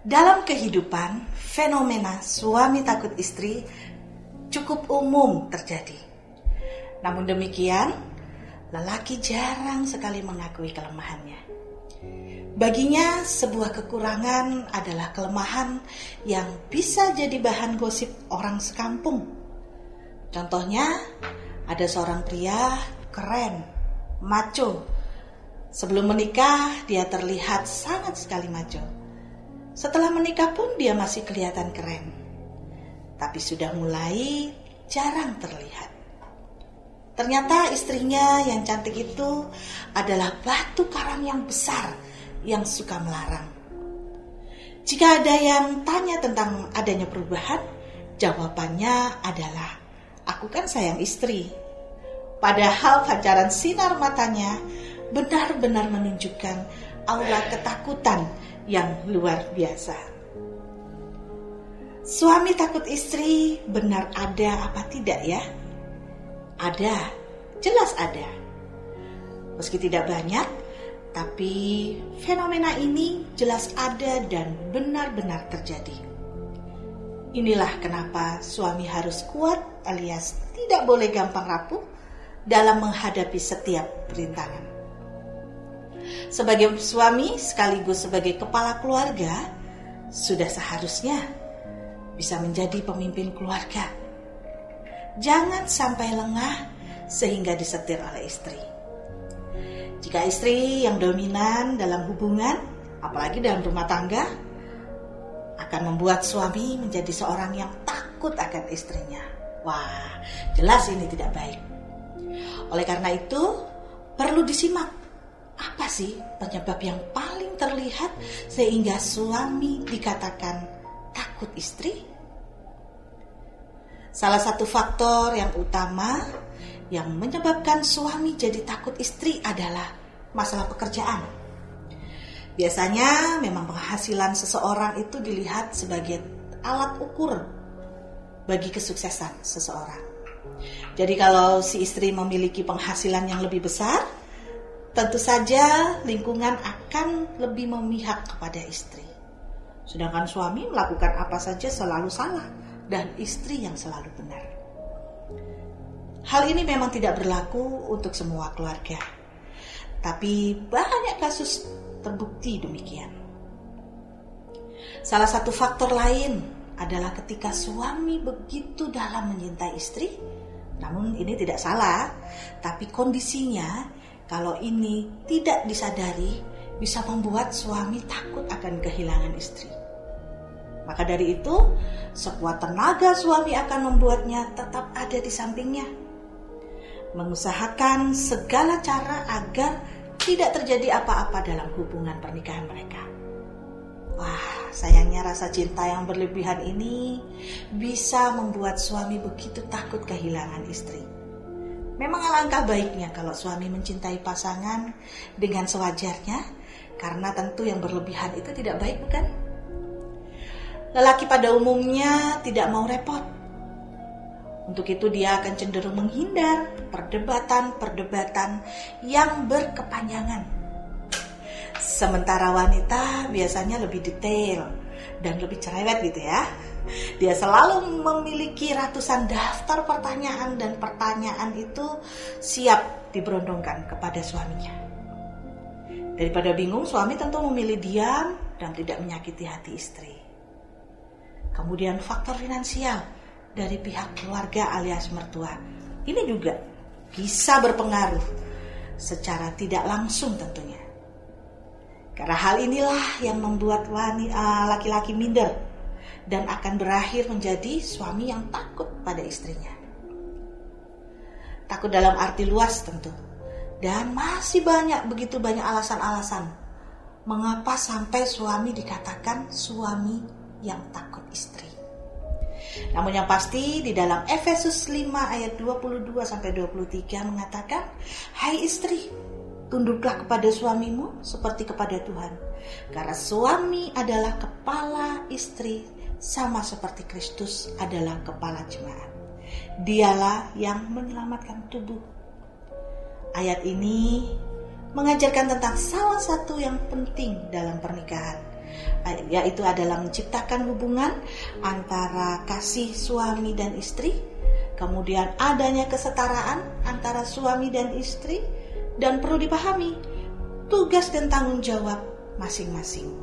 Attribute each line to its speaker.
Speaker 1: Dalam kehidupan, fenomena suami takut istri cukup umum terjadi. Namun demikian, lelaki jarang sekali mengakui kelemahannya. Baginya, sebuah kekurangan adalah kelemahan yang bisa jadi bahan gosip orang sekampung. Contohnya, ada seorang pria keren, macho. Sebelum menikah, dia terlihat sangat sekali macho. Setelah menikah pun dia masih kelihatan keren. Tapi sudah mulai jarang terlihat. Ternyata istrinya yang cantik itu adalah batu karang yang besar yang suka melarang. Jika ada yang tanya tentang adanya perubahan, jawabannya adalah, "Aku kan sayang istri." Padahal pancaran sinar matanya benar-benar menunjukkan aura ketakutan yang luar biasa. Suami takut istri benar ada apa tidak ya? Ada, jelas ada. Meski tidak banyak, tapi fenomena ini jelas ada dan benar-benar terjadi. Inilah kenapa suami harus kuat alias tidak boleh gampang rapuh dalam menghadapi setiap rintangan. Sebagai suami sekaligus sebagai kepala keluarga, sudah seharusnya bisa menjadi pemimpin keluarga. Jangan sampai lengah sehingga disetir oleh istri. Jika istri yang dominan dalam hubungan, apalagi dalam rumah tangga, akan membuat suami menjadi seorang yang takut akan istrinya. Wah, jelas ini tidak baik. Oleh karena itu, perlu disimak. Apa sih penyebab yang paling terlihat sehingga suami dikatakan takut istri? Salah satu faktor yang utama yang menyebabkan suami jadi takut istri adalah masalah pekerjaan. Biasanya memang penghasilan seseorang itu dilihat sebagai alat ukur bagi kesuksesan seseorang. Jadi kalau si istri memiliki penghasilan yang lebih besar, tentu saja lingkungan akan lebih memihak kepada istri. Sedangkan suami melakukan apa saja selalu salah dan istri yang selalu benar. Hal ini memang tidak berlaku untuk semua keluarga. Tapi banyak kasus terbukti demikian. Salah satu faktor lain adalah ketika suami begitu dalam mencintai istri, namun ini tidak salah, tapi kondisinya kalau ini tidak disadari, bisa membuat suami takut akan kehilangan istri. Maka dari itu, sekuat tenaga suami akan membuatnya tetap ada di sampingnya. Mengusahakan segala cara agar tidak terjadi apa-apa dalam hubungan pernikahan mereka. Wah, sayangnya rasa cinta yang berlebihan ini bisa membuat suami begitu takut kehilangan istri. Memang alangkah baiknya kalau suami mencintai pasangan dengan sewajarnya, karena tentu yang berlebihan itu tidak baik, bukan? Lelaki pada umumnya tidak mau repot. Untuk itu dia akan cenderung menghindar perdebatan-perdebatan yang berkepanjangan. Sementara wanita biasanya lebih detail dan lebih cerewet gitu ya. Dia selalu memiliki ratusan daftar pertanyaan dan pertanyaan itu siap diberondongkan kepada suaminya. Daripada bingung, suami tentu memilih diam dan tidak menyakiti hati istri. Kemudian faktor finansial dari pihak keluarga alias mertua. Ini juga bisa berpengaruh secara tidak langsung tentunya. Karena hal inilah yang membuat laki-laki minder dan akan berakhir menjadi suami yang takut pada istrinya. Takut dalam arti luas tentu. Dan masih begitu banyak alasan-alasan mengapa sampai suami dikatakan suami yang takut istri. Namun yang pasti di dalam Efesus 5 ayat 22-23 mengatakan, "Hai istri, tunduklah kepada suamimu seperti kepada Tuhan. Karena suami adalah kepala istri, sama seperti Kristus adalah kepala jemaat. Dialah yang menyelamatkan tubuh." Ayat ini mengajarkan tentang salah satu yang penting dalam pernikahan, yaitu adalah menciptakan hubungan antara kasih suami dan istri, kemudian adanya kesetaraan antara suami dan istri, dan perlu dipahami tugas dan tanggung jawab masing-masing.